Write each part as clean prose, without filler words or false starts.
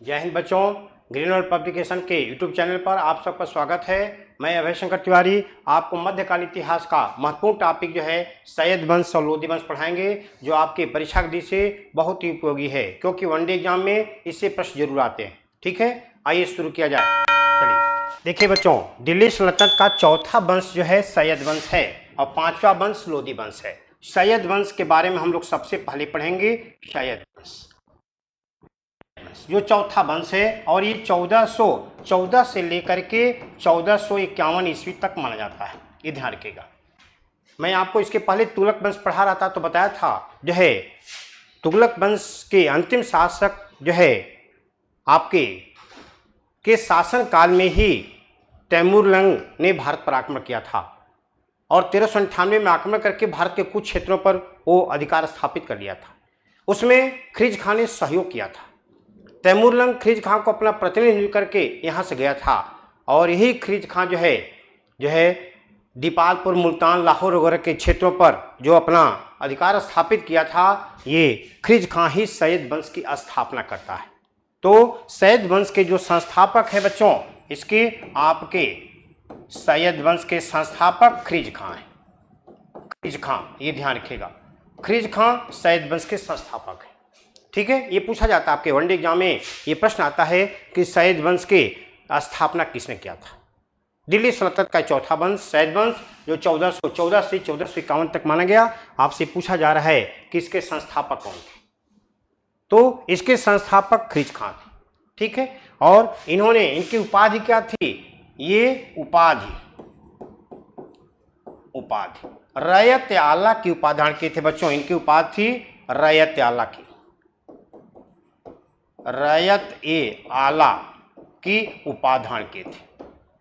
जय हिंद बच्चों। Green world publication के यूट्यूब चैनल पर आप सबका स्वागत है। मैं अभय शंकर तिवारी आपको मध्यकाल इतिहास का महत्वपूर्ण टॉपिक जो है सैयद वंश और लोदी वंश पढ़ाएंगे, जो आपके परीक्षा की दृष्टि से बहुत ही उपयोगी है, क्योंकि वनडे एग्जाम में इससे प्रश्न जरूर आते हैं। ठीक है, आइए शुरू किया जाए। चलिए देखिए बच्चों, दिल्ली सल्तनत का चौथा वंश जो है सैयद वंश है और पांचवा वंश लोदी वंश है। सैयद वंश के बारे में हम लोग सबसे पहले पढ़ेंगे सैयद वंश, जो चौथा वंश है, और ये 1414 से लेकर के 1451 ईस्वी तक माना जाता है। ये ध्यान रखिएगा। मैं आपको इसके पहले तुगलक वंश पढ़ा रहा था तो बताया था जो है तुगलक वंश के अंतिम शासक जो है आपके के शासन काल में ही तैमूरलंग ने भारत पर आक्रमण किया था और 1398 में आक्रमण करके भारत के कुछ क्षेत्रों पर वो अधिकार स्थापित कर लिया था। उसमें खिलजी खान ने सहयोग किया था। तैमूरलंग खिलजी खान को अपना प्रतिनिधि करके यहाँ से गया था और यही खिलजी खान जो है दीपालपुर, मुल्तान, लाहौर वगैरह के क्षेत्रों पर जो अपना अधिकार स्थापित किया था, ये खिलजी खान ही सैयद वंश की स्थापना करता है। तो सैयद वंश के जो संस्थापक हैं बच्चों, इसके आपके सैयद वंश के संस्थापक खिलजी खान हैं। खिलजी खान, ये ध्यान रखिएगा, खिलजी खान सैयद वंश के संस्थापक हैं। ठीक है, ये पूछा जाता है आपके वनडे एग्जाम में, ये प्रश्न आता है कि सैयद वंश की स्थापना किसने किया था। दिल्ली सल्तनत का चौथा वंश सैयद वंश, जो 1414 से 1451 तक माना गया। आपसे पूछा जा रहा है कि इसके संस्थापक कौन थे, तो इसके संस्थापक खिलजी खान थे। ठीक है, और इनकी उपाधि क्या थी? ये उपाधि रैयत आला की उपाधि धारण किए थे बच्चों। इनकी उपाधि थी रैयत आला की, रैयत ए आला की उपाधि धारण किए थे।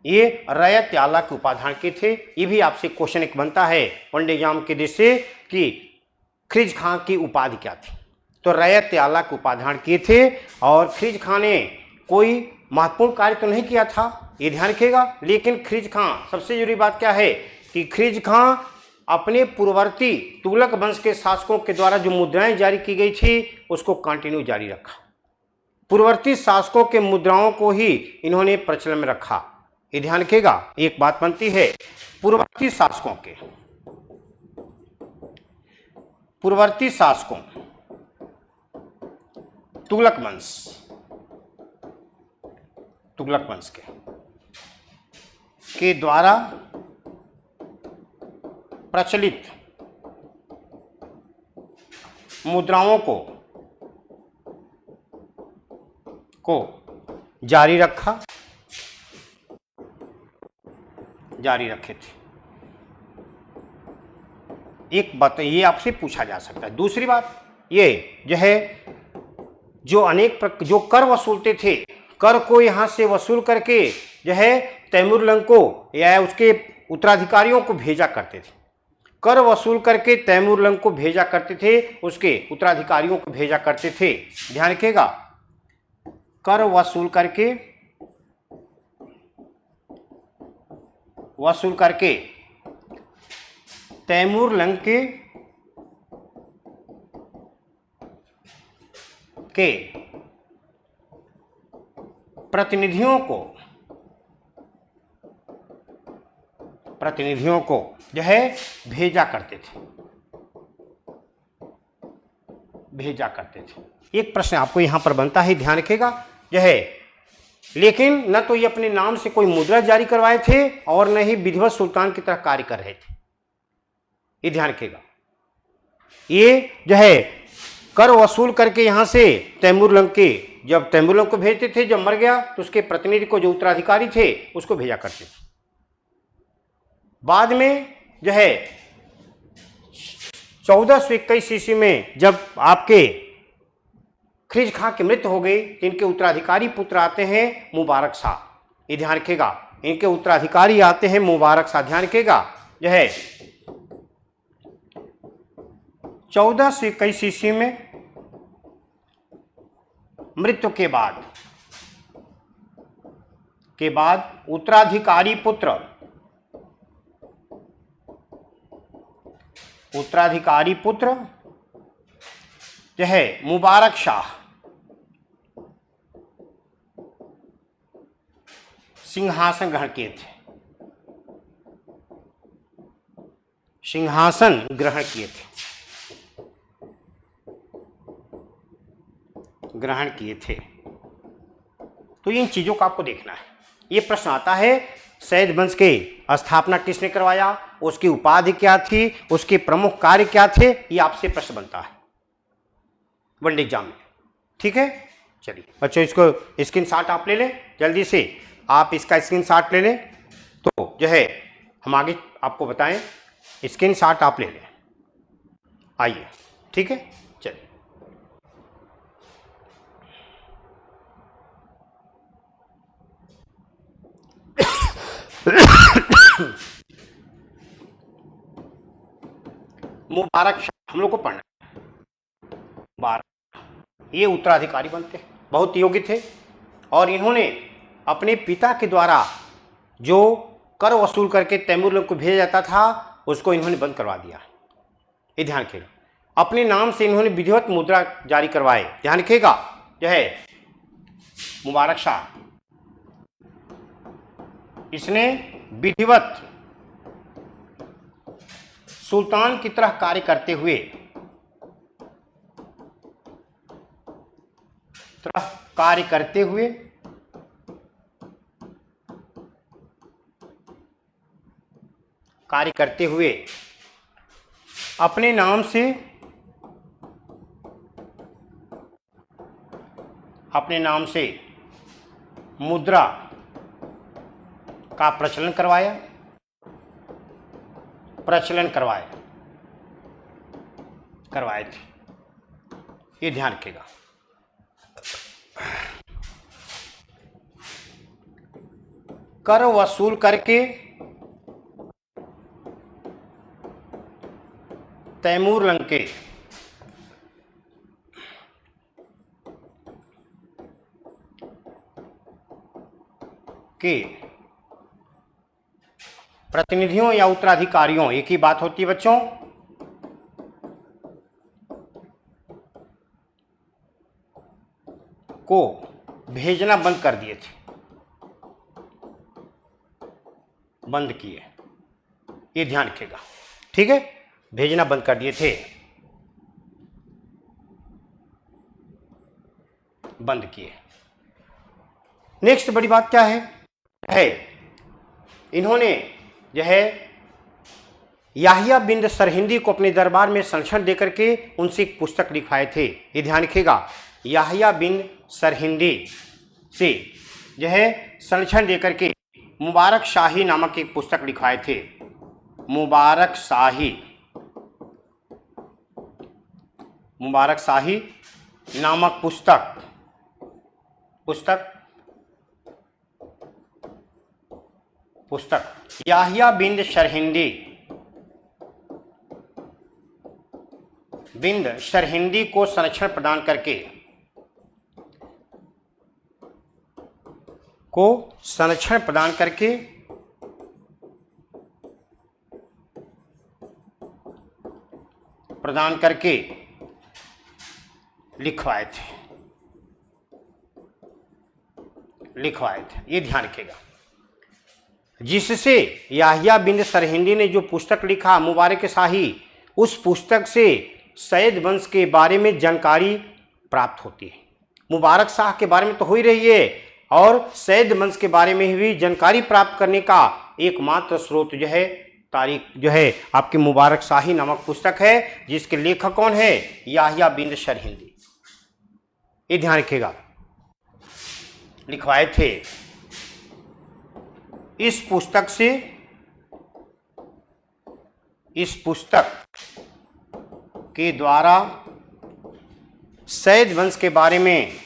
ये रैयत आला की उपाधि धारण किए थे। ये भी आपसे क्वेश्चन एक बनता है वनडे एग्जाम के दृष्टि से कि खिलजी खान की उपाधि क्या थी। तो रैयत आला की उपाधि धारण किए थे, और खिलजी खान ने कोई महत्वपूर्ण कार्य तो नहीं किया था, ये ध्यान रखिएगा। लेकिन खिलजी खान, सबसे जरूरी बात क्या है कि खिलजी खान अपने पूर्ववर्ती तुगलक वंश के शासकों के द्वारा जो मुद्राएं जारी की गई थी उसको कंटिन्यू जारी रखा। पूर्ववर्ती शासकों के मुद्राओं को ही इन्होंने प्रचलन में रखा। ये ध्यान रखिएगा। एक बात बनती है, पूर्ववर्ती शासकों तुगलक वंश के द्वारा प्रचलित मुद्राओं को जारी रखे थे। एक बात ये आपसे पूछा जा सकता है। दूसरी बात ये जो है, जो कर वसूलते थे, कर को यहां से वसूल करके जो है तैमूरलंग को या उसके उत्तराधिकारियों को भेजा करते थे। कर वसूल करके तैमूरलंग को भेजा करते थे, उसके उत्तराधिकारियों को भेजा करते थे। ध्यान रखिएगा, कर वसूल करके तैमूरलंग के प्रतिनिधियों को जो है भेजा करते थे। एक प्रश्न आपको यहां पर बनता है, ध्यान रखिएगा जो है, लेकिन न तो ये अपने नाम से कोई मुद्रा जारी करवाए थे और न ही विधिवत सुल्तान की तरह कार्य कर रहे थे। ये ध्यान रखिएगा। ये जो है कर वसूल करके यहां से जब तैमूरलंग को भेजते थे, जब मर गया तो उसके प्रतिनिधि को, जो उत्तराधिकारी थे, उसको भेजा करते थे। बाद में जो है 1421 ईस्वी में जब आपके खिलजी खान की मृत्यु हो गई तो इनके उत्तराधिकारी पुत्र आते हैं मुबारक शाह। ये ध्यान रखिएगा, इनके उत्तराधिकारी आते हैं मुबारक शाह। ध्यान रखिएगा जो है 1421 ईस्वी में मृत्यु के बाद उत्तराधिकारी पुत्र जो है मुबारक शाह सिंहासन ग्रहण किए थे, सिंहासन ग्रहण किए थे, ग्रहण किए थे। तो इन चीजों का आपको देखना है। ये प्रश्न आता है सैयद वंश के स्थापना किसने करवाया, उसकी उपाधि क्या थी, उसके प्रमुख कार्य क्या थे, ये आपसे प्रश्न बनता है वनडे एग्जाम में। ठीक है, चलिए बच्चों इसको स्क्रीनशॉट आप ले लें जल्दी से, आप इसका स्क्रीनशॉट ले लें तो जो है हम आगे आपको बताएं। स्क्रीनशॉट आप ले लें, आइए। ठीक है, चलिए मुबारक शाह हम लोग को पढ़ना है। मुबारक ये उत्तराधिकारी बनते, बहुत योग्य थे और इन्होंने अपने पिता के द्वारा जो कर वसूल करके तैमूर को भेजा जाता था उसको इन्होंने बंद करवा दिया। ये ध्यान रखिएगा, अपने नाम से इन्होंने विधिवत मुद्रा जारी करवाए। ध्यान रखिएगा, जो है मुबारक शाह, इसने विधिवत सुल्तान की तरह कार्य करते हुए अपने नाम से मुद्रा का प्रचलन करवाए थे। ये ध्यान रखिएगा। कर वसूल करके तैमूर लंके के प्रतिनिधियों या उत्तराधिकारियों, एक ही बात होती है बच्चों, को भेजना बंद कर दिए थे, बंद किए। ये ध्यान रखिएगा। ठीक है, भेजना बंद कर दिए थे, बंद किए। नेक्स्ट बड़ी बात क्या है इन्होंने जो है याहिया बिन सरहिंदी को अपने दरबार में संरक्षण देकर के उनसे एक पुस्तक लिखवाए थे। ये ध्यान रखिएगा, याहिया बिन सरहिंदी से जो है संरक्षण देकर के मुबारक शाही नामक एक पुस्तक लिखवाए थे। मुबारक शाही नामक पुस्तक याहिया बिन सरहिंदी को संरक्षण प्रदान करके लिखवाए थे। ये ध्यान रखिएगा, जिससे याहिया बिन सरहिंदी ने जो पुस्तक लिखा मुबारक शाही, उस पुस्तक से सैयद वंश के बारे में जानकारी प्राप्त होती है। मुबारक शाह के बारे में तो हो ही रही है और सैयद वंश के बारे में भी जानकारी प्राप्त करने का एकमात्र स्रोत जो है तारीख जो है आपकी मुबारक शाही नामक पुस्तक है, जिसके लेखक कौन है, याहिया बिन सरहिंदी। ये ध्यान रखिएगा, लिखवाए थे। इस पुस्तक के द्वारा सैयद वंश के बारे में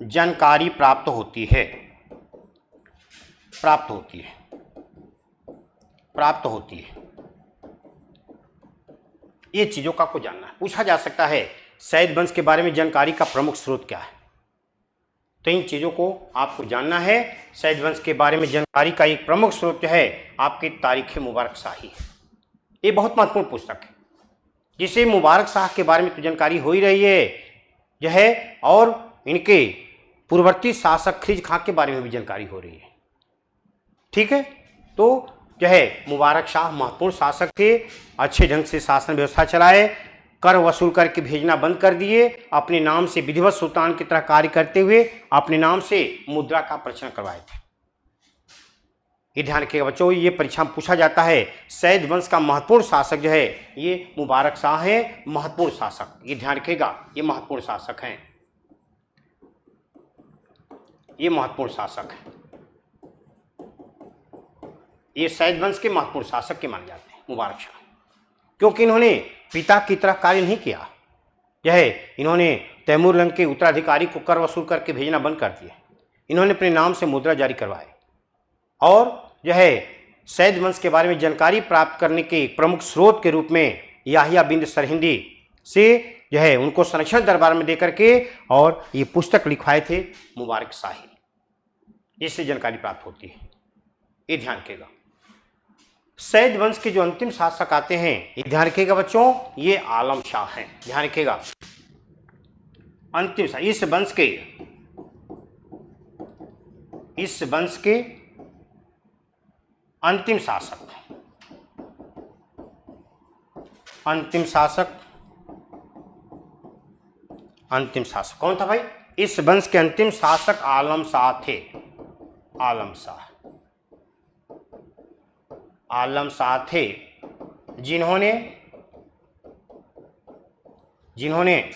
जानकारी प्राप्त होती है। ये चीजों का आपको जानना है। पूछा जा सकता है सैयद वंश के बारे में जानकारी का प्रमुख स्रोत क्या है, तो इन चीजों को आपको जानना है। सैयद वंश के बारे में जानकारी का एक प्रमुख स्रोत जो है आपकी तारीख मुबारक शाही है। ये बहुत महत्वपूर्ण पुस्तक है। जिसे मुबारक शाह के बारे में तो जानकारी हो ही रही है जो है, और इनके पूर्ववर्ती शासक ख्रिज खां के बारे में भी जानकारी हो रही है। ठीक है, तो जो है मुबारक शाह महत्वपूर्ण शासक थे, अच्छे ढंग से शासन व्यवस्था चलाए, कर वसूल करके भेजना बंद कर दिए, अपने नाम से विधिवत सुल्तान की तरह कार्य करते हुए अपने नाम से मुद्रा का प्रचलन करवाए थे। ये ध्यान रखिएगा बच्चों, ये परीक्षा में पूछा जाता है। सैयद वंश का महत्वपूर्ण शासक जो है ये मुबारक शाह है, महत्वपूर्ण शासक। ये ध्यान रखिएगा, ये महत्वपूर्ण शासक हैं, ये महत्वपूर्ण शासक है, ये सैयद वंश के महत्वपूर्ण शासक के माने जाते हैं मुबारक शाह, क्योंकि इन्होंने पिता की तरह कार्य नहीं किया। यह इन्होंने तैमूर लंग के उत्तराधिकारी को कर वसूल करके भेजना बंद कर दिया, इन्होंने अपने नाम से मुद्रा जारी करवाए, और जो है सैयद वंश के बारे में जानकारी प्राप्त करने के प्रमुख स्रोत के रूप में याहिया बिन सरहिंदी से जो है उनको संरक्षण दरबार में देकर के और ये पुस्तक लिखवाए थे मुबारक शाही, इससे जानकारी प्राप्त होती है। ये ध्यान रखिएगा। सैयद वंश के जो अंतिम शासक आते हैं, ये ध्यान रखिएगा बच्चों, ये आलम शाह हैं। ध्यान रखिएगा, अंतिम शाह इस वंश के अंतिम शासक, अंतिम शासक कौन था भाई? इस वंश के अंतिम शासक आलम शाह थे। आलम शाह थे, जिन्होंने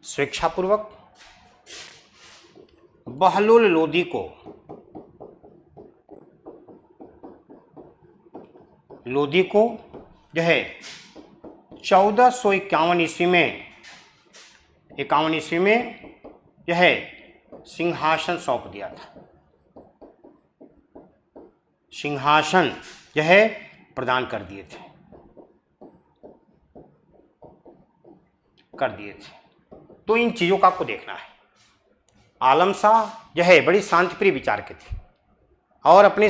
स्वेच्छापूर्वक बहलोल लोदी को जो है 1451 ईस्वी में जो है सिंहासन सौंप दिया था। सिंहासन जो है प्रदान कर दिए थे। तो इन चीज़ों का आपको देखना है। आलम शाह जो है बड़ी शांतिप्रिय विचार के थे, और अपने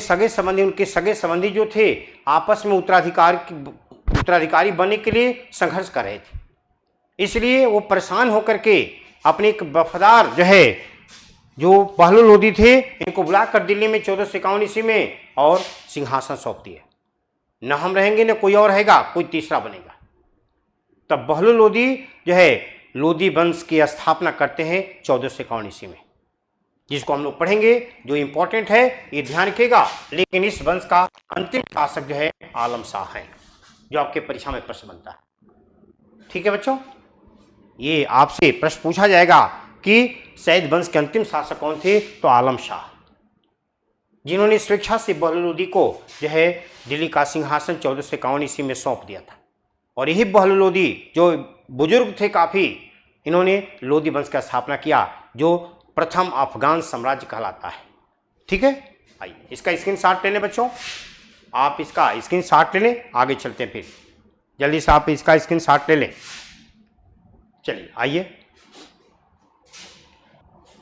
उनके सगे संबंधी जो थे आपस में उत्तराधिकारी बनने के लिए संघर्ष कर रहे थे। इसलिए वो परेशान होकर के अपने एक वफादार जो बहलोल लोदी थे, इनको बुलाकर दिल्ली में 1451 ईस्वी में और सिंहासन सौंप दिया। न हम रहेंगे न कोई और रहेगा, कोई तीसरा बनेगा। तब बहलोल लोदी जो है लोदी वंश की स्थापना करते हैं 1451 ईस्वी में, जिसको हम लोग पढ़ेंगे, जो इंपॉर्टेंट है, ये ध्यान रखिएगा। लेकिन इस वंश का अंतिम शासक जो है आलम शाह है, जो आपके परीक्षा में प्रश्न बनता है। ठीक है बच्चों, ये आपसे प्रश्न पूछा जाएगा कि सैयद वंश के अंतिम शासक कौन थे? तो आलम शाह, जिन्होंने स्वेच्छा से बहलोल लोदी को जो है दिल्ली का सिंहासन 1451 ईस्वी में सौंप दिया था। और यही बहलोल लोदी जो बुजुर्ग थे काफ़ी, इन्होंने लोदी वंश का स्थापना किया, जो प्रथम अफगान साम्राज्य कहलाता है। ठीक है, आइए इसका स्क्रीनशॉट ले लें बच्चों, आप इसका स्क्रीनशॉट ले लें, आगे चलते हैं। फिर जल्दी से आप इसका स्क्रीनशॉट ले लें। चलिए आइए,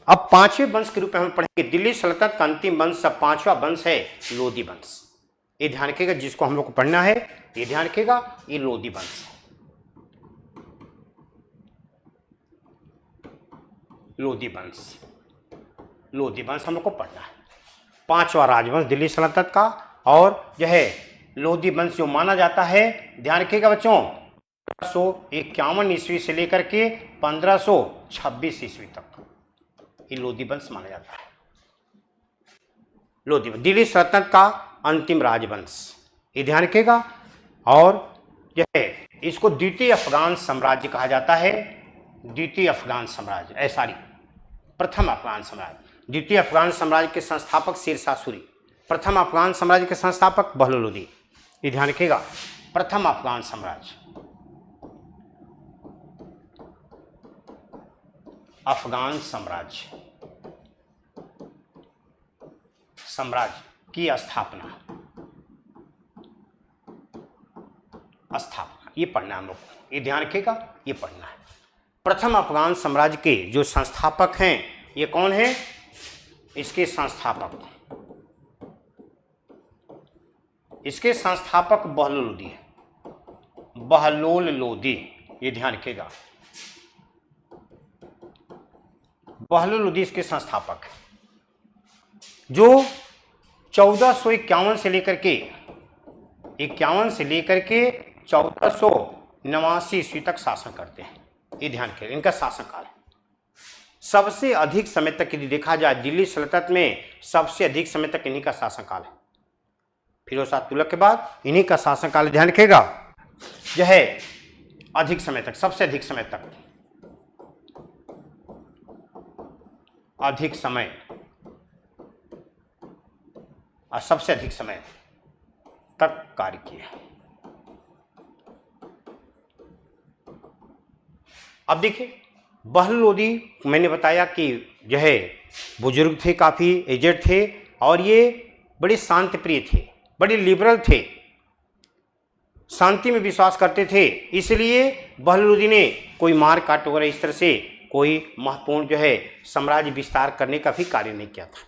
अब पांचवें वंश के रूप में हम पढ़ेंगे दिल्ली सल्तनत का अंतिम वंश, अब पांचवा वंश है लोदी वंश। ये ध्यान रखिएगा, जिसको हम लोग को पढ़ना है, ये ध्यान रखिएगा, ये लोदी वंश। लोदी वंश हम लोग को पढ़ना है, पांचवा राजवंश दिल्ली सल्तनत का। और जो है लोदी वंश जो माना जाता है, ध्यान रखिएगा बच्चों, 1551 ईस्वी से लेकर के 1526 ईस्वी तक ये लोदी वंश माना जाता है। लोदी वंश दिल्ली सल्तनत का अंतिम राजवंश, ये ध्यान रखिएगा। और जो है इसको द्वितीय अफगान साम्राज्य कहा जाता है। द्वितीय अफगान साम्राज्य, सॉरी, प्रथम अफगान साम्राज्य। द्वितीय अफगान साम्राज्य के संस्थापक शेरशाह सूरी, प्रथम अफगान साम्राज्य के संस्थापक बहलोल लोदी। ये ध्यान रखिएगा, प्रथम अफगान साम्राज्य, अफगान साम्राज्य की स्थापना, ये पढ़ना है हम लोग को, ये ध्यान रखिएगा, ये पढ़ना है। प्रथम अफगान साम्राज्य के जो संस्थापक हैं, ये कौन है? इसके संस्थापक इसके संस्थापक बहलोल लोदी है, बहलोल लोदी, ये ध्यान रखिएगा। बहलोल लोदी इसके संस्थापक है, जो 1451 से लेकर के 1489 ईस्वी तक शासन करते हैं। ये ध्यान रखिए, इनका शासनकाल है। सबसे अधिक समय तक यदि देखा जाए दिल्ली सल्तनत में सबसे अधिक समय तक इन्हीं का शासनकाल है। फिरोज शाह तुगलक के बाद इन्हीं का शासनकाल, ध्यान रखिएगा, जो है अधिक समय तक, सबसे अधिक समय तक, अधिक समय और सबसे अधिक समय तक कार्य किया। अब देखिए बहलोल लोदी, मैंने बताया कि जो है बुजुर्ग थे, काफ़ी एजेड थे और ये बड़े शांति प्रिय थे, बड़े लिबरल थे, शांति में विश्वास करते थे। इसलिए बहलोल लोदी ने कोई मार काट वगैरह इस तरह से कोई महत्वपूर्ण जो है साम्राज्य विस्तार करने का भी कार्य नहीं किया था।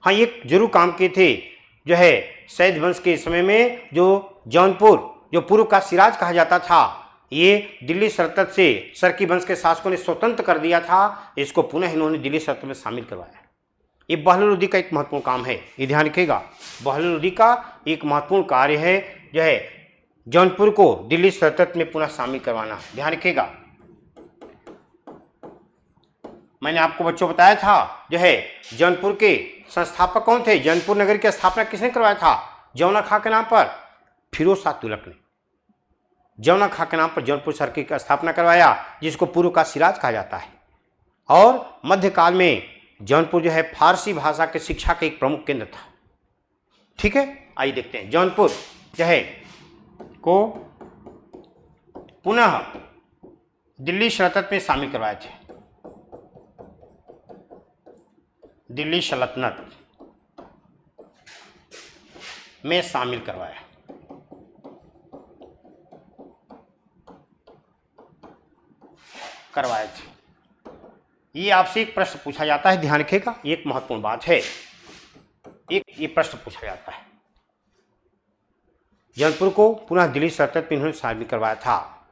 हाँ, ये जरूर काम किए थे, जो है सैयद वंश के समय में जो जौनपुर, जो पूर्व का सिराज कहा जाता था, ये दिल्ली सल्तनत से सरकी वंश के शासकों ने स्वतंत्र कर दिया था। इसको पुनः इन्होंने दिल्ली सल्तनत में शामिल करवाया। ये बहलोल लोदी का एक महत्वपूर्ण काम है, ये ध्यान रखिएगा। बहलोल लोदी का एक महत्वपूर्ण कार्य है, जो है जौनपुर को दिल्ली सल्तनत में पुनः शामिल करवाना, ध्यान रखिएगा। मैंने आपको बच्चों बताया था, जो है जौनपुर के संस्थापक कौन थे, जौनपुर नगर की स्थापना किसने करवाया था, जौना खां के नाम पर फिरोज शाह तुगलक ने जौना खां के नाम पर जौनपुर शहर की स्थापना करवाया, जिसको पूर्व का सिराज कहा जाता है। और मध्यकाल में जौनपुर जो है फारसी भाषा के शिक्षा का एक प्रमुख केंद्र था। ठीक है, आइए देखते हैं। जौनपुर जो है को पुनः दिल्ली सल्तनत में शामिल करवाए थे, दिल्ली सल्तनत में शामिल करवाया। करवाए थे। ये आपसे एक प्रश्न पूछा जाता है, ध्यान रखिएगा, ये एक महत्वपूर्ण बात है। ये प्रश्न पूछा जाता है, जौनपुर को पुनः दिल्ली सल्तनत में इन्होंने शामिल करवाया था।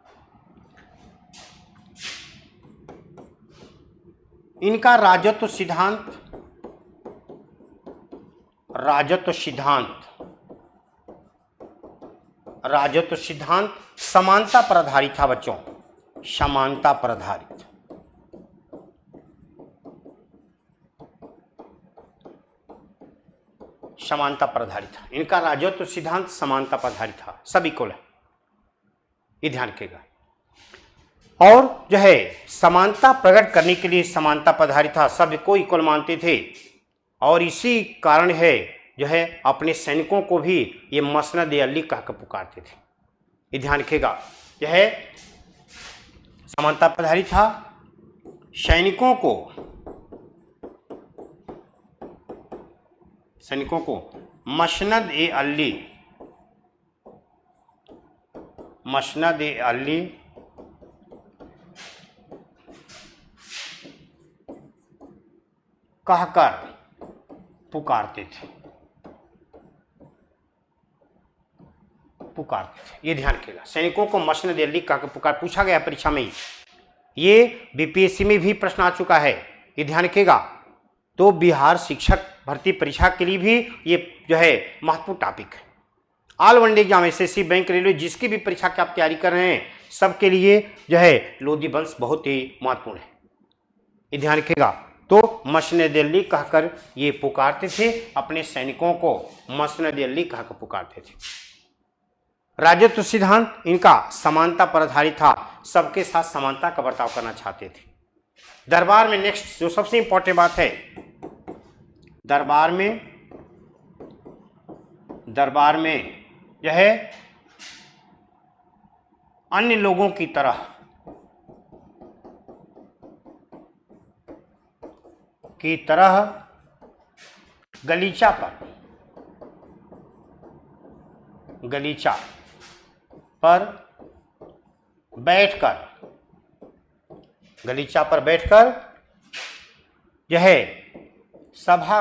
इनका राजत्व सिद्धांत, राजत्व सिद्धांत समानता पर आधारित था बच्चों, समानता पर आधारित। समानता पर आधारित था इनका राजत्व सिद्धांत, समानता पर आधारित था, सब इक्वल है, ये ध्यान रखिएगा। और जो है समानता प्रकट करने के लिए समानता पर आधारित था, सबको इक्वल मानते थे। और इसी कारण है जो है अपने सैनिकों को भी ये मसनद-ए-अली कहकर पुकारते थे, ये ध्यान रखिएगा। यह है समानता पर आधारित था, सैनिकों को मसनद-ए-अली कहकर पुकारते थे, ये ध्यान रखिएगा। सैनिकों को मसनद-ए-अली कहकर पुकार, पूछा गया परीक्षा में, ये बीपीएससी में भी प्रश्न आ चुका है, ये ध्यान रखिएगा। तो बिहार शिक्षक भर्ती परीक्षा के लिए भी ये जो है महत्वपूर्ण टॉपिक है। All one day exam, SSC, bank, railway, जिसकी भी परीक्षा की आप तैयारी कर रहे हैं, सबके लिए जो है लोदी वंश बहुत ही महत्वपूर्ण है, ये ध्यान रखिएगा। तो मसनद-ए-अली कहकर ये पुकारते थे, अपने सैनिकों को मसनद-ए-अली कहकर पुकारते थे। राजत्व सिद्धांत इनका समानता पर आधारित था, सबके साथ समानता का बर्ताव करना चाहते थे। दरबार में नेक्स्ट जो सबसे इंपॉर्टेंट बात है, दरबार में यह है अन्य लोगों की तरह गलीचा पर बैठकर यह सभा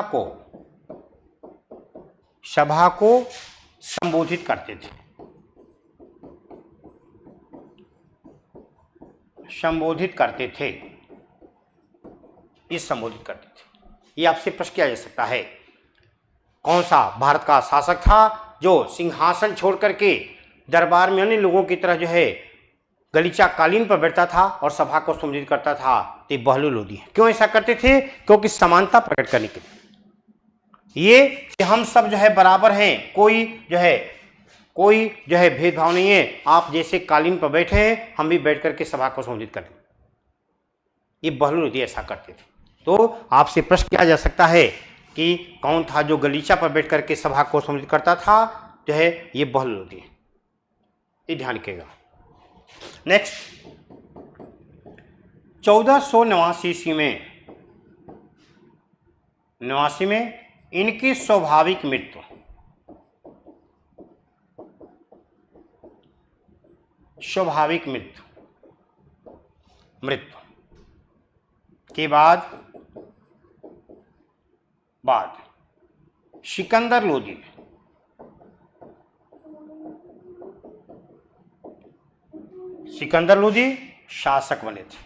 को संबोधित करते थे, संबोधित करते थे, ये संबोधित करते थे। ये आपसे प्रश्न किया जा सकता है, कौन सा भारत का शासक था जो सिंहासन छोड़ करके दरबार में अन्य लोगों की तरह जो है गलीचा कालीन पर बैठता था और सभा को संबोधित करता था? तो बहलोल लोदी है। क्यों ऐसा करते थे? क्योंकि समानता प्रकट करने के लिए, ये कि हम सब जो है बराबर हैं, कोई जो है भेदभाव नहीं है, आप जैसे कालीन पर बैठे हैं हम भी बैठ करके सभा को संबोधित करें। ये बहलोल लोदी ऐसा करते थे। तो आपसे प्रश्न किया जा सकता है कि कौन था जो गलीचा पर बैठ करके सभा को संबोधित करता था? जो है ये बहलोल लोदी है, ये ध्यान रखिएगा। नेक्स्ट, 1489 ईस्वी में इनकी स्वाभाविक मृत्यु के बाद सिकंदर लोदी शासक बने थे।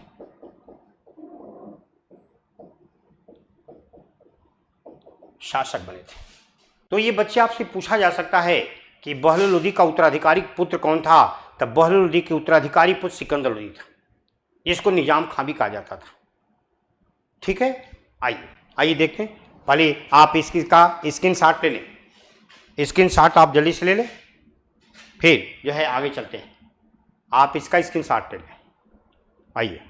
तो ये बच्चे आपसे पूछा जा सकता है कि बहलोल लोदी का उत्तराधिकारी पुत्र कौन था? तब बहलोल लोदी के उत्तराधिकारी पुत्र सिकंदर लोदी था, जिसको निजाम खां भी कहा जाता था। ठीक है, आइए देखते हैं। पहले आप इसका स्क्रीनशॉट ले लें, स्क्रीनशॉट आप जल्दी से ले लें, फिर जो है आगे चलते हैं। आप इसका स्क्रीनशॉट ले लें। आइए,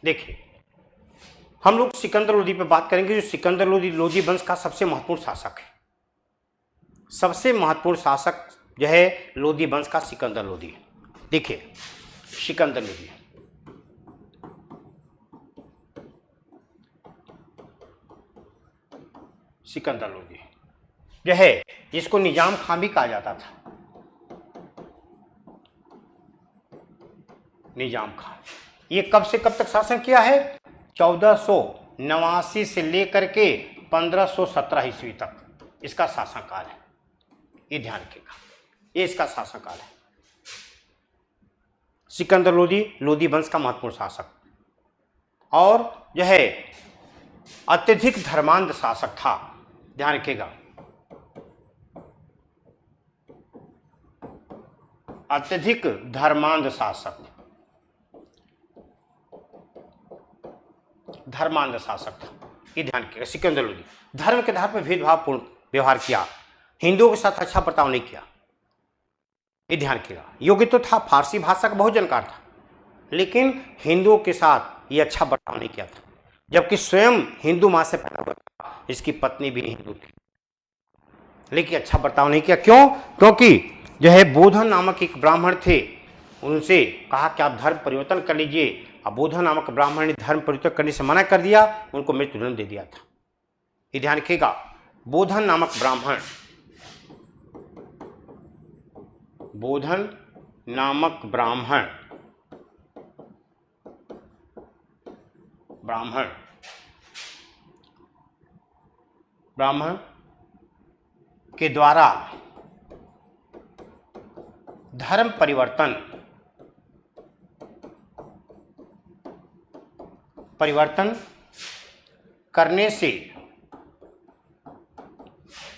देखिए हम लोग सिकंदर लोदी पे बात करेंगे, जो सिकंदर लोदी वंश का सबसे महत्वपूर्ण शासक है। सबसे महत्वपूर्ण शासक जो है लोदी वंश का सिकंदर लोदी। देखिए सिकंदर लोदी जो है जिसको निजाम खां भी कहा जाता था। निजाम खां ये कब से कब तक शासन किया है? 1489 से लेकर के 1517 ईस्वी तक इसका शासनकाल है। ये ध्यान रखिएगा, ये इसका शासनकाल है। सिकंदर लोदी वंश का महत्वपूर्ण शासक और जो है अत्यधिक धर्मांध शासक था। ध्यान रखिएगा, अत्यधिक धर्मांध शासक था। ये ध्यान रखिएगा। सिकंदर लोदी धर्म के आधार पर भेदभावपूर्ण व्यवहार किया, हिंदुओं के साथ अच्छा बर्ताव नहीं किया। ये ध्यान रखिएगा। योग्य तो था, फारसी भाषा का बहुत जानकार था, लेकिन हिंदुओं के साथ ये अच्छा बर्ताव नहीं किया था, जबकि स्वयं हिंदू मां से पैदा हुआ था, इसकी पत्नी भी हिंदू थी, लेकिन अच्छा बर्ताव नहीं किया। क्यों? क्योंकि जो है बोधन नामक एक ब्राह्मण थे, उनसे कहा कि आप धर्म परिवर्तन कर लीजिए। अब बोधन नामक ब्राह्मण ने धर्म परिवर्तन करने से मना कर दिया, उनको मृत्युदंड दे दिया था। ये ध्यान रखिएगा, बोधन नामक ब्राह्मण ब्राह्मण के द्वारा धर्म परिवर्तन करने से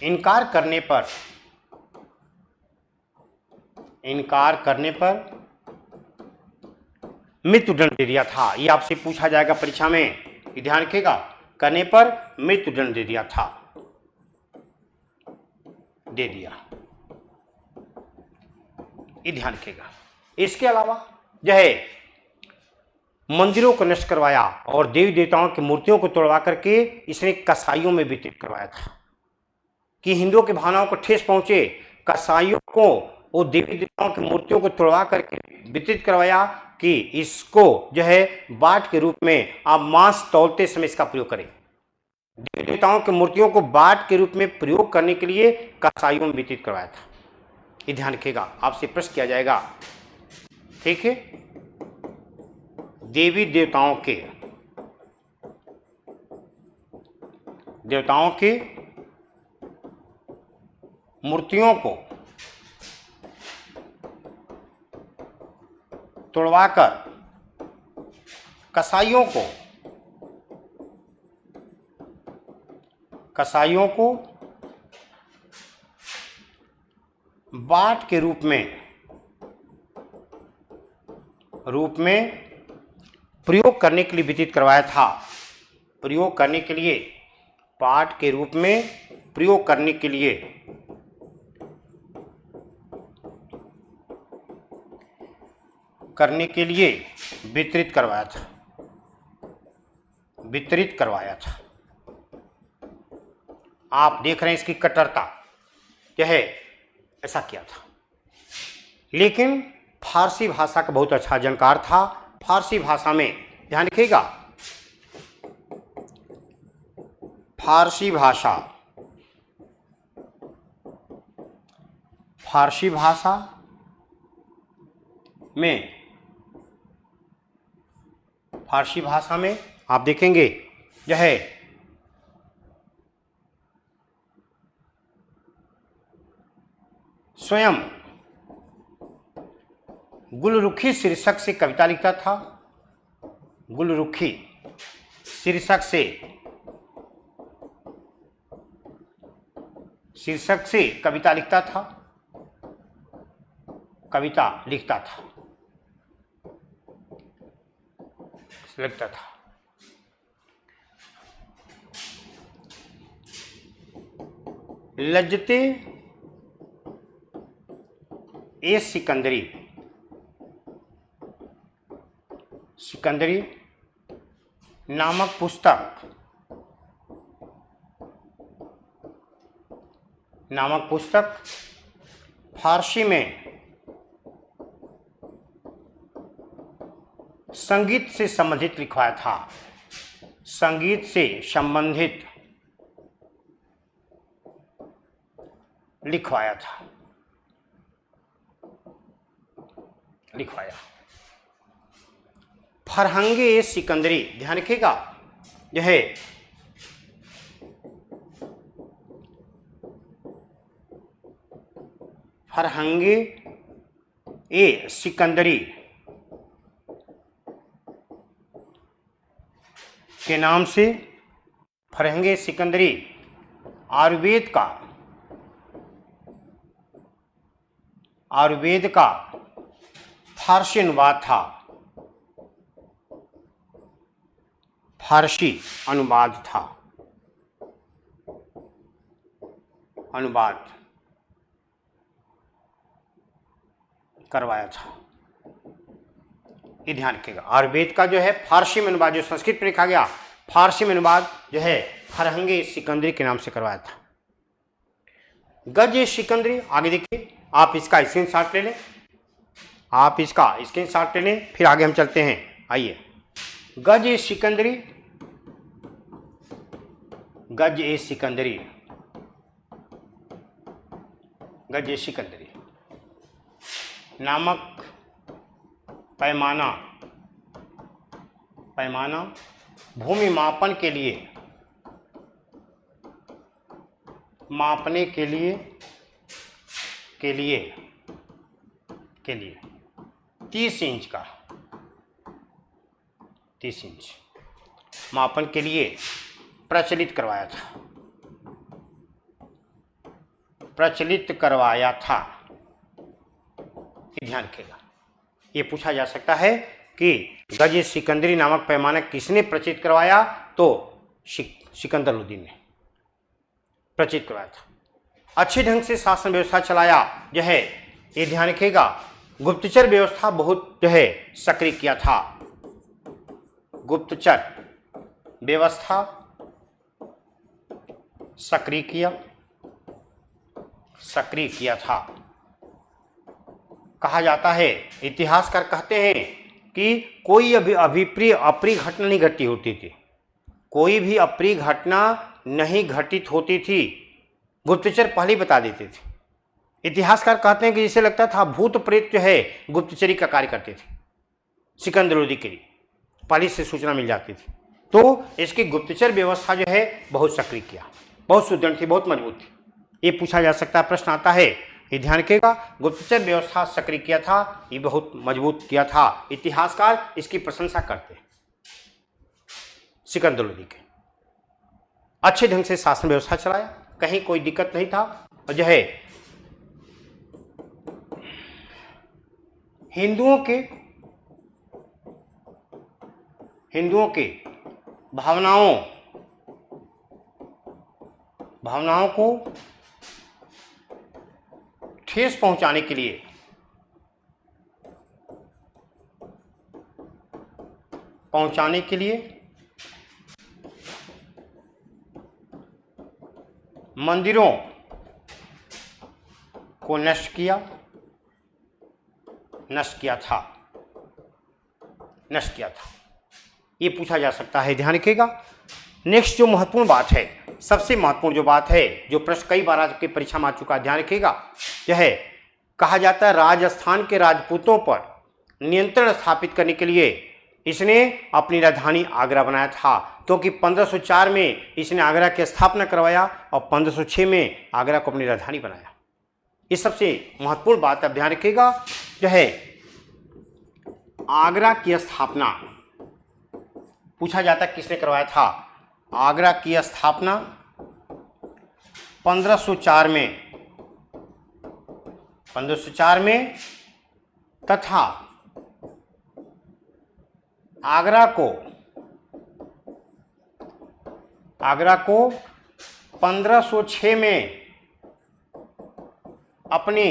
इनकार करने पर मृत्युदंड दे दिया था। ये आपसे पूछा जाएगा परीक्षा में, ये ध्यान रखिएगा, करने पर मृत्युदंड दे दिया। ये ध्यान रखिएगा। इसके अलावा जो है मंदिरों को नष्ट करवाया और देवी देवताओं की मूर्तियों को तोड़वा करके इसने कसाईयों में वितरित करवाया था कि हिंदुओं की भावनाओं को ठेस पहुंचे। कसाईयों को वो देवी देवताओं की मूर्तियों को तोड़वा करके वितरित करवाया कि इसको जो है बाट के रूप में आप मांस तौलते समय इसका प्रयोग करें। देवी देवताओं की मूर्तियों को बाट के रूप में प्रयोग करने के लिए कसाईयों में वितरित करवाया था। ये ध्यान रखिएगा, आपसे प्रश्न किया जाएगा। ठीक है, देवी देवताओं के देवताओं की मूर्तियों को तोड़वाकर कसाईयों को बाट के रूप में प्रयोग करने के लिए विदित करवाया था। प्रयोग करने के लिए, पाठ के रूप में प्रयोग करने के लिए वितरित करवाया था। आप देख रहे हैं इसकी कट्टरता, यह ऐसा किया था। लेकिन फारसी भाषा का बहुत अच्छा जानकार था। फारसी भाषा में ध्यान रखिएगा, फारसी भाषा में आप देखेंगे यह स्वयं गुलरुखी शीर्षक से कविता लिखता था। गुलरुखी शीर्षक से कविता लिखता था। लज्जते ए सिकंदरी नामक पुस्तक फारसी में संगीत से संबंधित लिखवाया था। संगीत से संबंधित लिखवाया। फरहंगे सिकंदरी, ध्यान रखिएगा, यह फरहंगे ए सिकंदरी के नाम से, फरहंगे सिकंदरी आयुर्वेद का फारसी अनुवाद था। अनुवाद करवाया था। ये ध्यान रखिएगा, आयुर्वेद का जो है फारसी में अनुवाद, जो संस्कृत में लिखा गया, फारसी में अनुवाद जो है फरहंगे सिकंदरी के नाम से करवाया था। गज सिकंदरी, आगे देखिए, आप इसका स्क्रीनशॉट ले लें, फिर आगे हम चलते हैं। आइए, गज ए सिकंदरी नामक पैमाना भूमि मापने के लिए 30 इंच मापन के लिए प्रचलित करवाया था। ध्यान रखिएगा, ये पूछा जा सकता है कि गज सिकंदरी नामक पैमाना किसने प्रचलित करवाया, तो सिकंदर लोदी ने प्रचलित करवाया था। अच्छे ढंग से शासन व्यवस्था चलाया, जो है ये ध्यान रखिएगा, गुप्तचर व्यवस्था बहुत जो है सक्रिय किया था। गुप्तचर व्यवस्था सक्रिय किया था। कहा जाता है, इतिहासकार कहते हैं कि कोई अप्रिय घटना नहीं घटी होती थी, कोई भी अप्रिय घटना नहीं घटित होती थी, गुप्तचर पहले ही बता देते थे। इतिहासकार कहते हैं कि जिसे लगता था भूत प्रेत जो है गुप्तचरी का कार्य करते थे। सिकंदर लोदी के लिए पहले से सूचना मिल जाती थी। तो इसकी गुप्तचर व्यवस्था जो है बहुत सक्रिय किया, बहुत सुदृढ़ थी, बहुत मजबूत थी। ये पूछा जा सकता है, प्रश्न आता है, ये ध्यान रखिएगा। गुप्तचर व्यवस्था सक्रिय किया था, ये बहुत मजबूत किया था। इतिहासकार इसकी प्रशंसा करते हैं। सिकंदर लोदी के अच्छे ढंग से शासन व्यवस्था चलाया, कहीं कोई दिक्कत नहीं था। और जो है हिंदुओं के भावनाओं को ठेस पहुंचाने के लिए मंदिरों को नष्ट किया था। ये पूछा जा सकता है, ध्यान रखिएगा। नेक्स्ट जो महत्वपूर्ण बात है, सबसे महत्वपूर्ण जो बात है, जो प्रश्न कई बार आपकी परीक्षा में आ चुका है, ध्यान रखिएगा, यह है, कहा जाता है राजस्थान के राजपूतों पर नियंत्रण स्थापित करने के लिए इसने अपनी राजधानी आगरा बनाया था, क्योंकि 1504 में इसने आगरा की स्थापना करवाया और 1506 में आगरा को अपनी राजधानी बनाया। ये सबसे महत्वपूर्ण बात आप ध्यान रखिएगा, जो है आगरा की स्थापना पूछा जाता है किसने करवाया था। आगरा की स्थापना 1504 में तथा आगरा को 1506 में अपनी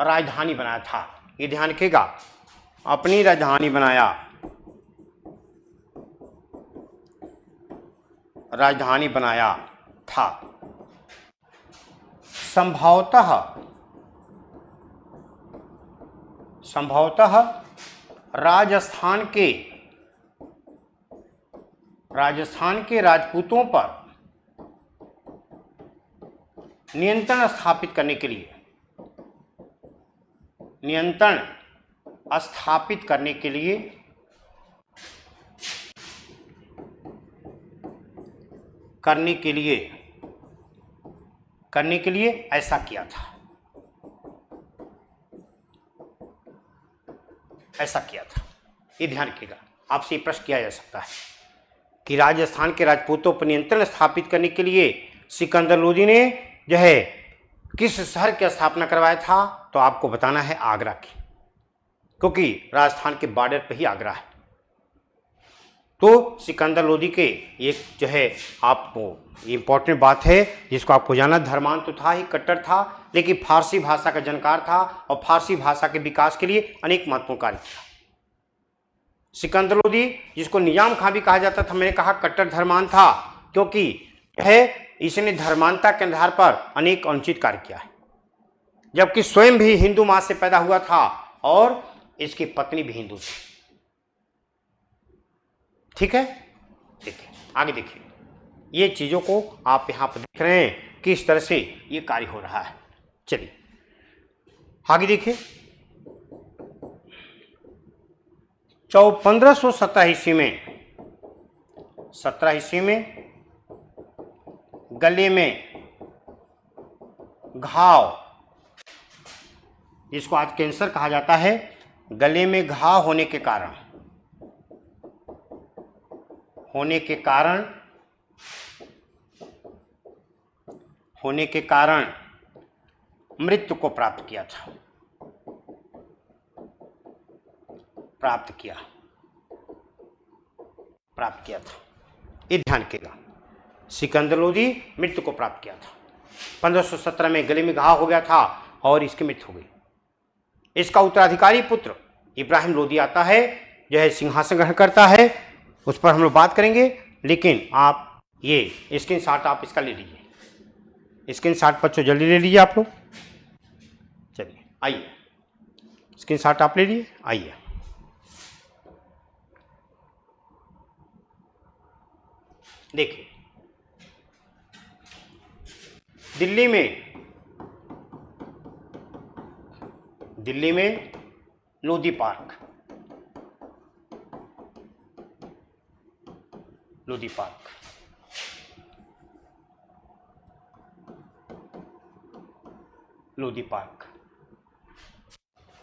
राजधानी बनाया था। ये ध्यान रखिएगा, अपनी राजधानी बनाया था। संभवतः राजस्थान के राजपूतों पर नियंत्रण स्थापित करने के लिए ऐसा किया था। ये ध्यान रखिएगा, आपसे ये प्रश्न किया जा सकता है कि राजस्थान के राजपूतों पर नियंत्रण स्थापित करने के लिए सिकंदर लोदी ने जो है किस शहर की स्थापना करवाया था, तो आपको बताना है आगरा की, क्योंकि राजस्थान के बॉर्डर पे ही आगरा है। तो सिकंदर लोदी के एक जो है आपको इम्पोर्टेंट बात है जिसको आपको जाना, धर्मांध तो था ही, कट्टर था, लेकिन फारसी भाषा का जानकार था और फारसी भाषा के विकास के लिए अनेक महत्वपूर्ण कार्य किया। सिकंदर लोदी, जिसको निजाम खां भी कहा जाता था, मैंने कहा कट्टर धर्मांध था, क्योंकि इसने धर्मांधता के आधार पर अनेक अनुचित कार्य किया है, जबकि स्वयं भी हिंदू मां से पैदा हुआ था और इसकी पत्नी भी हिंदू थी। ठीक है, देखिए आगे देखिए, ये चीजों को आप यहां पर देख रहे हैं किस तरह से ये कार्य हो रहा है। चलिए आगे देखिए, 1517 ईस्वी में गले में घाव, जिसको आज कैंसर कहा जाता है, गले में घाव होने के कारण मृत्यु को प्राप्त किया था। ये ध्यान रखिएगा, सिकंदर लोदी मृत्यु को प्राप्त किया था। 1517 में गले में घाव हो गया था और इसकी मृत्यु हो गई। इसका उत्तराधिकारी पुत्र इब्राहिम लोदी आता है, जो है सिंहासन ग्रहण करता है, उस पर हम लोग बात करेंगे। लेकिन आप ये स्क्रीनशॉट आप इसका ले लीजिए, स्क्रीनशॉट बच्चों जल्दी ले लीजिए आप लोग। चलिए आइए, स्क्रीनशॉट आप ले लीजिए, आइए। देखिए, दिल्ली में Lodi park, Lodhi park. Lodhi park.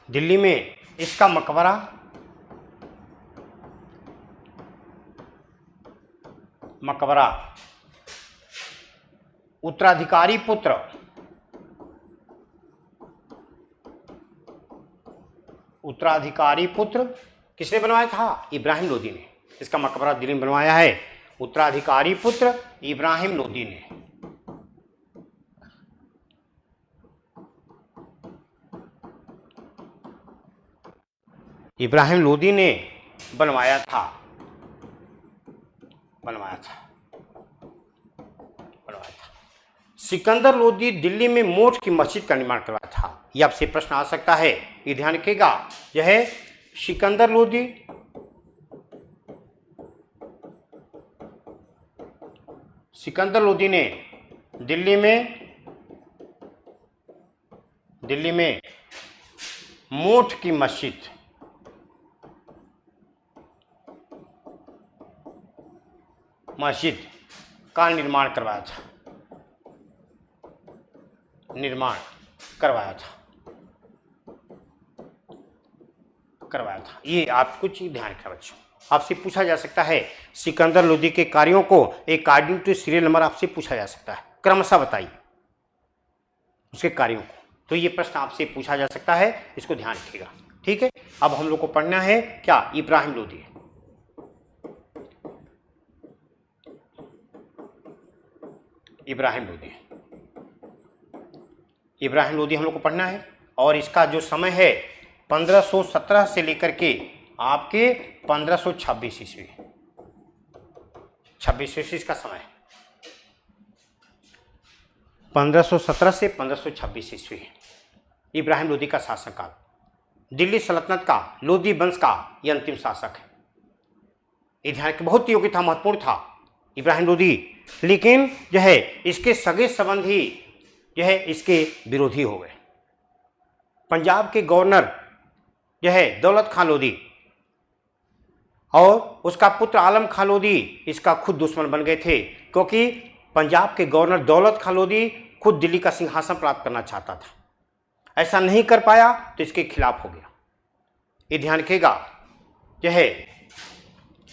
Delhi में इसका मकबरा उत्तराधिकारी पुत्र किसने बनवाया था? इब्राहिम लोदी ने। इसका मकबरा दिल्ली में बनवाया है उत्तराधिकारी पुत्र इब्राहिम लोदी ने। इब्राहिम लोदी ने बनवाया था। सिकंदर लोदी दिल्ली में मोठ की मस्जिद का निर्माण करवाया था। यह आपसे प्रश्न आ सकता है, ये ध्यान रखिएगा। यह है सिकंदर लोदी ने दिल्ली में मोठ की मस्जिद का निर्माण करवाया था। ये आप कुछ ध्यान रखें बच्चों। आपसे पूछा जा सकता है सिकंदर लोदी के कार्यों को अकॉर्डिंग टू सीरियल नंबर आपसे पूछा जा सकता है, क्रमशः बताइए उसके कार्यों को। तो ये प्रश्न आपसे पूछा जा सकता है, इसको ध्यान रखिएगा। ठीक है, अब हम लोग को पढ़ना है क्या? इब्राहिम लोदी। इब्राहिम लोदी हम लोग को पढ़ना है, और इसका जो समय है 1517 से लेकर के आपके 1526 ईस्वी। 26 ईस्वी का समय, 1517 से 1526 ईस्वी इब्राहिम लोदी का शासनकाल। दिल्ली सल्तनत का, लोदी वंश का यह अंतिम शासक है। ये ध्यान के बहुत योग्य था, महत्वपूर्ण था इब्राहिम लोदी। लेकिन जो है इसके सगे संबंधी जो है इसके विरोधी हो गए। पंजाब के गवर्नर जो है दौलत खां लोदी और उसका पुत्र आलम खां लोदी इसका खुद दुश्मन बन गए थे, क्योंकि पंजाब के गवर्नर दौलत खां लोदी खुद दिल्ली का सिंहासन प्राप्त करना चाहता था। ऐसा नहीं कर पाया तो इसके खिलाफ हो गया। ये ध्यान रखिएगा। जो है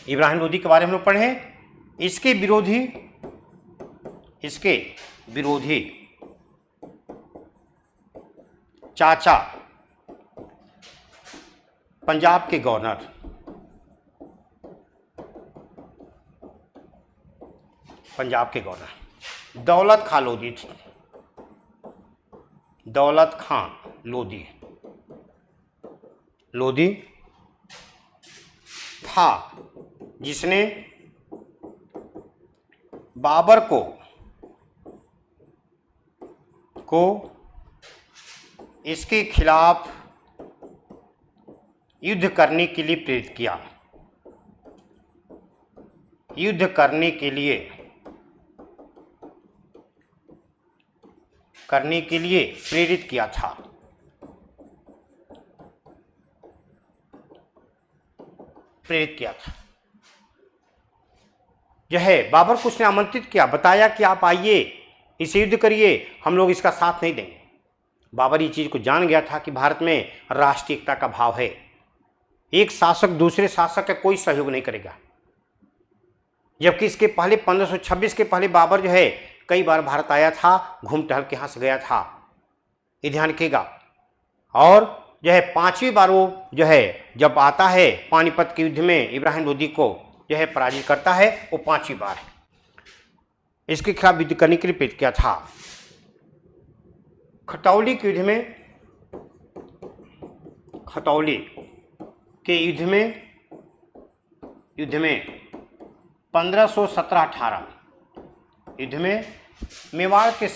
इब्राहिम लोदी के बारे में हम लोग पढ़ें। इसके विरोधी चाचा पंजाब के गवर्नर दौलत खां लोदी थे। दौलत खां लोदी था, जिसने बाबर को इसके खिलाफ युद्ध करने के लिए प्रेरित किया। प्रेरित किया था। जो है बाबर को उसने आमंत्रित किया, बताया कि आप आइए, इसे युद्ध करिए, हम लोग इसका साथ नहीं देंगे। बाबर ये चीज को जान गया था कि भारत में राष्ट्रीय एकता का भाव है। एक शासक दूसरे शासक का कोई सहयोग नहीं करेगा। जबकि इसके पहले 1526 के पहले बाबर जो है कई बार भारत आया था, घूम टहल के यहाँ से गया था। ये ध्यान रखिएगा। और जो है 5वीं बार वो जो है जब आता है पानीपत के युद्ध में इब्राहिम लोदी को जो है पराजित करता है, वो 5वीं बार है। इसके खिलाफ युद्ध करने के लिए प्रेरित किया था। खतौली के युद्ध में 1517-18 युद्ध में मेवाड़ के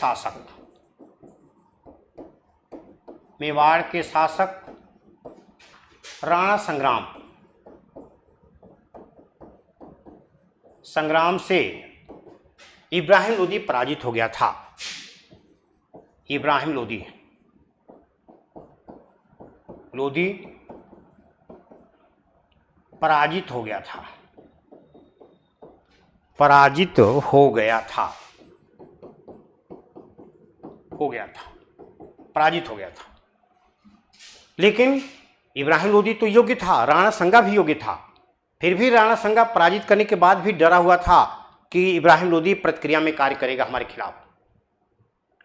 शासक राणा संग्राम से इब्राहिम लोदी पराजित हो गया था। इब्राहिम लोदी पराजित हो गया था। पराजित हो गया था, पराजित हो गया था। लेकिन इब्राहिम लोदी तो योग्य था, राणा संगा भी योग्य था, फिर भी राणा संगा पराजित करने के बाद भी डरा हुआ था कि इब्राहिम लोदी प्रतिक्रिया में कार्य करेगा हमारे खिलाफ।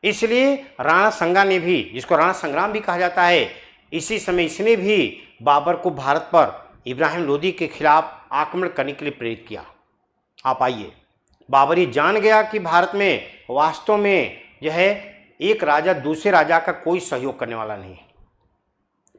इसलिए राणा संगा ने भी, जिसको राणा संग्राम भी कहा जाता है, इसी समय इसने भी बाबर को भारत पर इब्राहिम लोदी के खिलाफ आक्रमण करने के लिए प्रेरित किया। आप आइए, बाबर ये जान गया कि भारत में वास्तव में यह है एक राजा दूसरे राजा का कोई सहयोग करने वाला नहीं,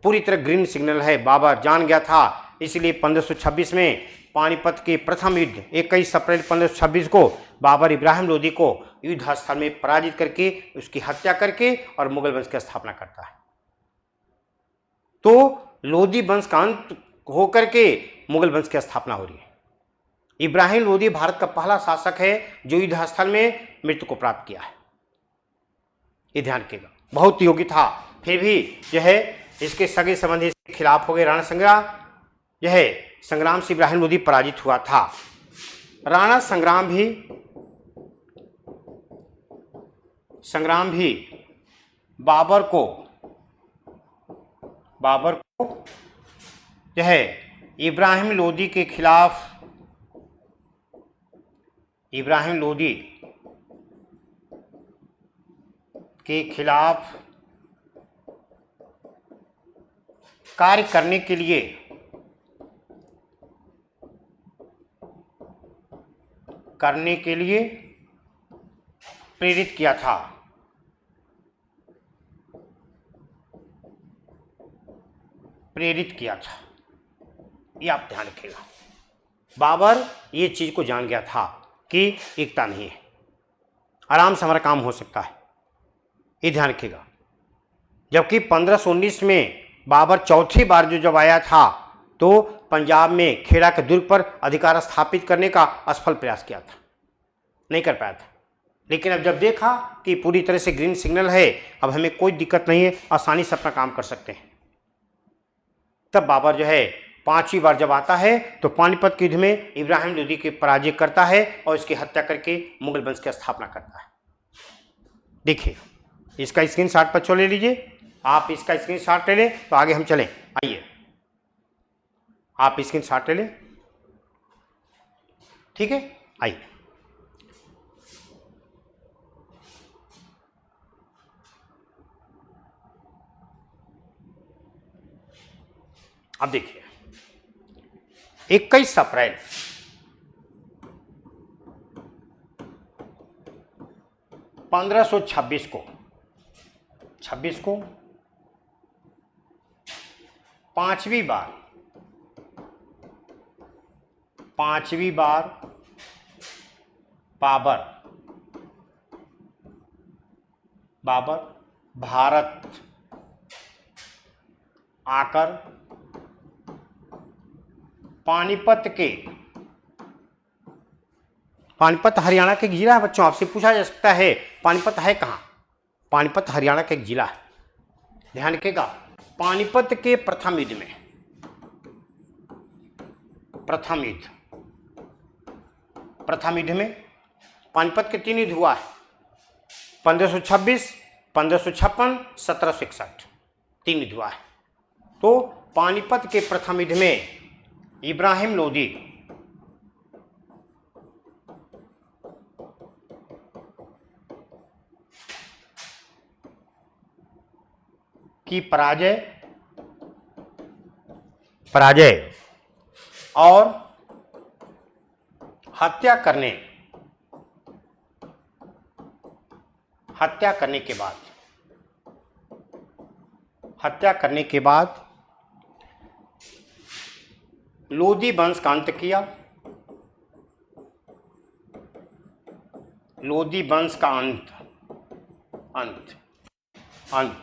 पूरी तरह ग्रीन सिग्नल है, बाबर जान गया था। इसलिए 1526 में पानीपत के प्रथम युद्ध 21 अप्रैल 1526 को बाबर इब्राहिम लोदी को युद्ध स्थल में पराजित करके उसकी हत्या करके और मुगल वंश की स्थापना करता है। तो लोदी वंश का अंत होकर के मुगल वंश की स्थापना हो रही है। इब्राहिम लोदी भारत का पहला शासक है जो युद्ध स्थल में मृत्यु को प्राप्त किया है। ये ध्यान रखिएगा, बहुत योग्य था, फिर भी यह इसके सगे संबंधी इसके खिलाफ हो गए। राणा संग्राम, यह संग्राम से इब्राहिम लोदी पराजित हुआ था। राणा संग्राम भी बाबर को यह इब्राहिम लोदी के खिलाफ, इब्राहिम लोदी के खिलाफ कार्य करने के लिए प्रेरित किया था। ये आप ध्यान रखिएगा। बाबर ये चीज को जान गया था कि एकता नहीं है, आराम से हमारा काम हो सकता है, ये ध्यान रखिएगा। जबकि 1519 में बाबर चौथी बार जब आया था तो पंजाब में खेड़ा के दुर्ग पर अधिकार स्थापित करने का असफल प्रयास किया था, नहीं कर पाया था। लेकिन अब जब देखा कि पूरी तरह से ग्रीन सिग्नल है, अब हमें कोई दिक्कत नहीं है, आसानी से अपना काम कर सकते हैं, तब बाबर जो है पांचवी बार जब आता है तो पानीपत के युद्ध में इब्राहिम लोदी की पराजय करता है और इसकी हत्या करके मुगल वंश की स्थापना करता है। देखिए, इसका स्क्रीनशॉट पर ले लीजिए, आप इसका स्क्रीनशॉट ले लें तो आगे हम चलें। आइए, आप स्क्रीनशॉट ले लें, ठीक है। आइए, अब देखिए 21 अप्रैल 1526 को पांचवी बार बाबर भारत आकर पानीपत हरियाणा का एक जिला है। बच्चों, आपसे पूछा जा सकता है पानीपत है कहाँ? पानीपत हरियाणा का एक जिला है, ध्यान रखिएगा। पानीपत के प्रथम युद्ध में पानीपत के 3 युद्ध हुआ है, 1526, 1556, 1761, 3 युद्ध हुआ है। तो पानीपत के प्रथम युद्ध में इब्राहिम लोदी की पराजय और हत्या करने के बाद लोदी वंश का अंत किया। लोदी वंश का अंत,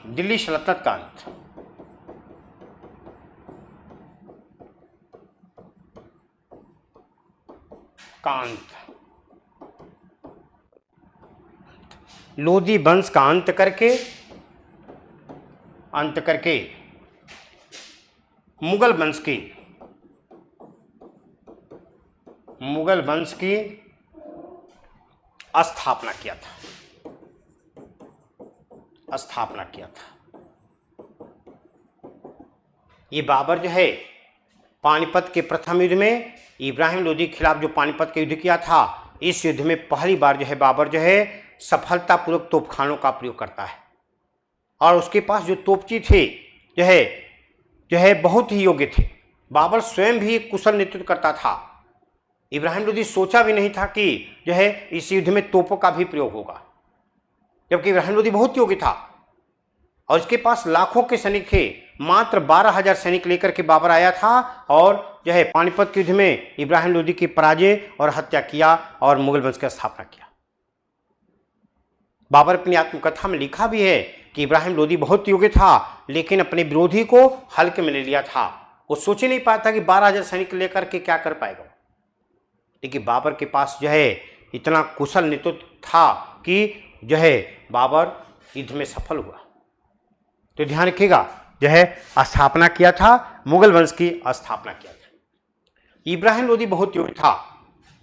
दिल्ली सल्तनत का अंत, लोदी वंश का अंत करके मुगल वंश की स्थापना किया था। ये बाबर जो है पानीपत के प्रथम युद्ध में इब्राहिम लोदी के खिलाफ जो पानीपत का युद्ध किया था, इस युद्ध में पहली बार जो है बाबर जो है सफलतापूर्वक तोपखानों का प्रयोग करता है। और उसके पास जो तोपची थे जो है बहुत ही योग्य थे। बाबर स्वयं भी कुशल नेतृत्व करता था। इब्राहिम लोदी सोचा भी नहीं था कि जो है इस युद्ध में तोपों का भी प्रयोग होगा, जबकि इब्राहिम लोदी बहुत योग्य था और इसके पास लाखों के सैनिक थे। मात्र 12,000 सैनिक लेकर के बाबर आया था और जो है पानीपत के युद्ध में इब्राहिम लोदी की पराजय और हत्या किया और मुगल वंश की स्थापना किया। बाबर अपनी आत्मकथा में लिखा भी है कि इब्राहिम लोदी बहुत योग्य था, लेकिन अपने विरोधी को हल्के में ले लिया था। वो सोच ही नहीं पाया था कि 12,000 सैनिक लेकर के क्या कर पाएगा, लेकिन बाबर के पास जो है इतना कुशल नेतृत्व था कि जो है बाबर युद्ध में सफल हुआ। तो ध्यान रखिएगा, जो है स्थापना किया था, मुगल वंश की स्थापना किया था। इब्राहिम लोदी बहुत योग्य था,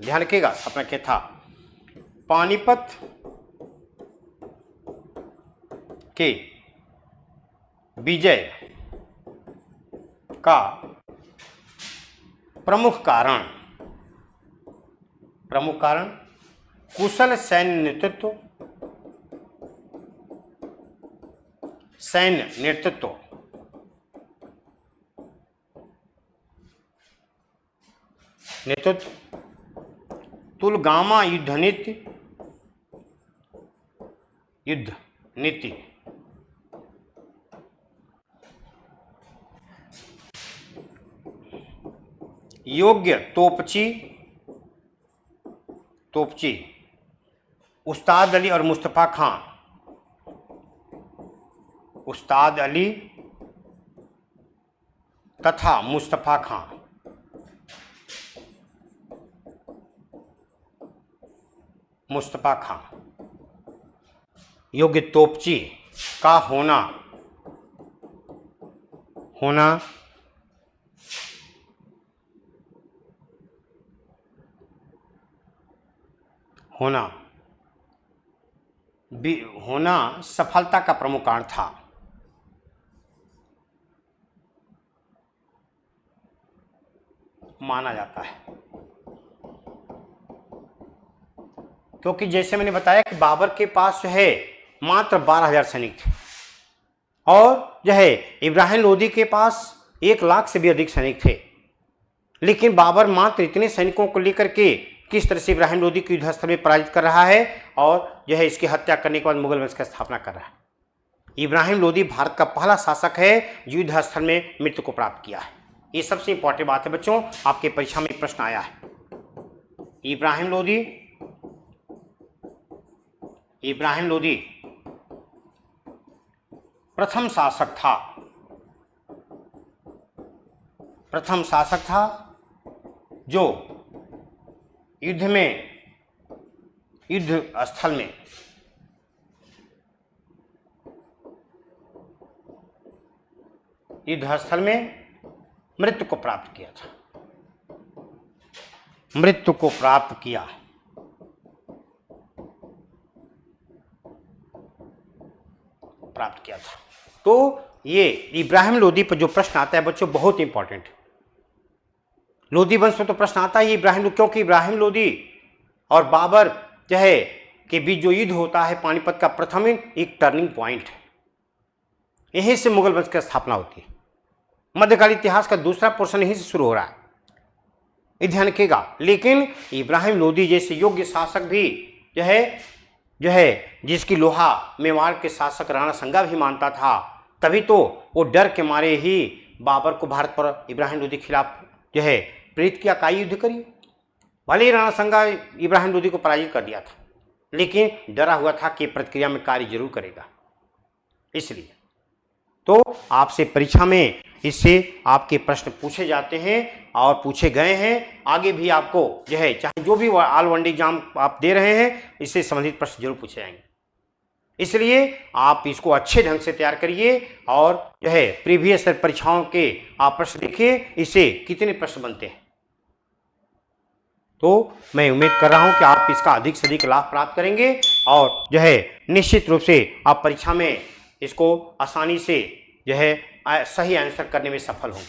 ध्यान रखिएगा, स्थापना किया था। पानीपत के विजय का प्रमुख कारण कुशल सैन्य नेतृत्व, तुलगामा युद्ध नीति, योग्य तोपची उस्ताद अली और मुस्तफ़ा खान, उस्ताद अली तथा मुस्तफ़ा खान, योग्य तोपची का होना सफलता का प्रमुख कारण था। माना जाता है, क्योंकि जैसे मैंने बताया कि बाबर के पास जो है मात्र 12,000 सैनिक थे और जो है इब्राहिम लोदी के पास 1 लाख से भी अधिक सैनिक थे। लेकिन बाबर मात्र इतने सैनिकों को लेकर के किस तरह से इब्राहिम लोदी को युद्ध स्थल में पराजित कर रहा है और जो है इसकी हत्या करने के बाद मुगल वंश की स्थापना कर रहा है। इब्राहिम लोदी भारत का पहला शासक है जो युद्ध स्थल में मृत्यु को प्राप्त किया है। ये सबसे इंपॉर्टेंट बात है बच्चों, आपके परीक्षा में प्रश्न आया है। इब्राहिम लोदी प्रथम शासक था जो युद्ध स्थल में मृत्यु को प्राप्त किया था। तो ये इब्राहिम लोदी पर जो प्रश्न आता है बच्चों बहुत इंपॉर्टेंट है। लोदी वंश में तो प्रश्न आता है इब्राहिम लोदी, क्योंकि इब्राहिम लोदी और बाबर जो है के बीच जो युद्ध होता है पानीपत का प्रथम युद्ध एक टर्निंग पॉइंट है। यहीं से मुगल वंश की स्थापना होती है। मध्यकालीन इतिहास का दूसरा पोर्शन यहीं से शुरू हो रहा है, ये ध्यान रखिएगा। लेकिन इब्राहिम लोदी जैसे योग्य शासक भी जो है जिसकी लोहा मेवाड़ के शासक राणा संगा भी मानता था, तभी तो वो डर के मारे ही बाबर को भारत पर इब्राहिम लोदी के खिलाफ जो है प्रेरित किया, का युद्ध करिए। भले ही राणा संगा इब्राहिम लोदी को पराजित कर दिया था, लेकिन डरा हुआ था कि प्रतिक्रिया में कार्य जरूर करेगा। इसलिए तो आपसे परीक्षा में इससे आपके प्रश्न पूछे जाते हैं और पूछे गए हैं। आगे भी आपको जो है चाहे जो भी ऑल वन डे एग्जाम आप दे रहे हैं, इससे संबंधित प्रश्न जरूर पूछे जाएंगे। इसलिए आप इसको अच्छे ढंग से तैयार करिए और जो है प्रीवियस परीक्षाओं के आप प्रश्न देखिए, इससे कितने प्रश्न बनते हैं। तो मैं उम्मीद कर रहा हूं कि आप इसका अधिक से अधिक लाभ प्राप्त करेंगे और जो है निश्चित रूप से आप परीक्षा में इसको आसानी से जो है सही आंसर करने में सफल हों।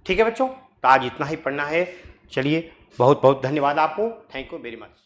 ठीक है बच्चों, तो आज इतना ही पढ़ना है। चलिए, बहुत बहुत धन्यवाद आपको। Thank you very much.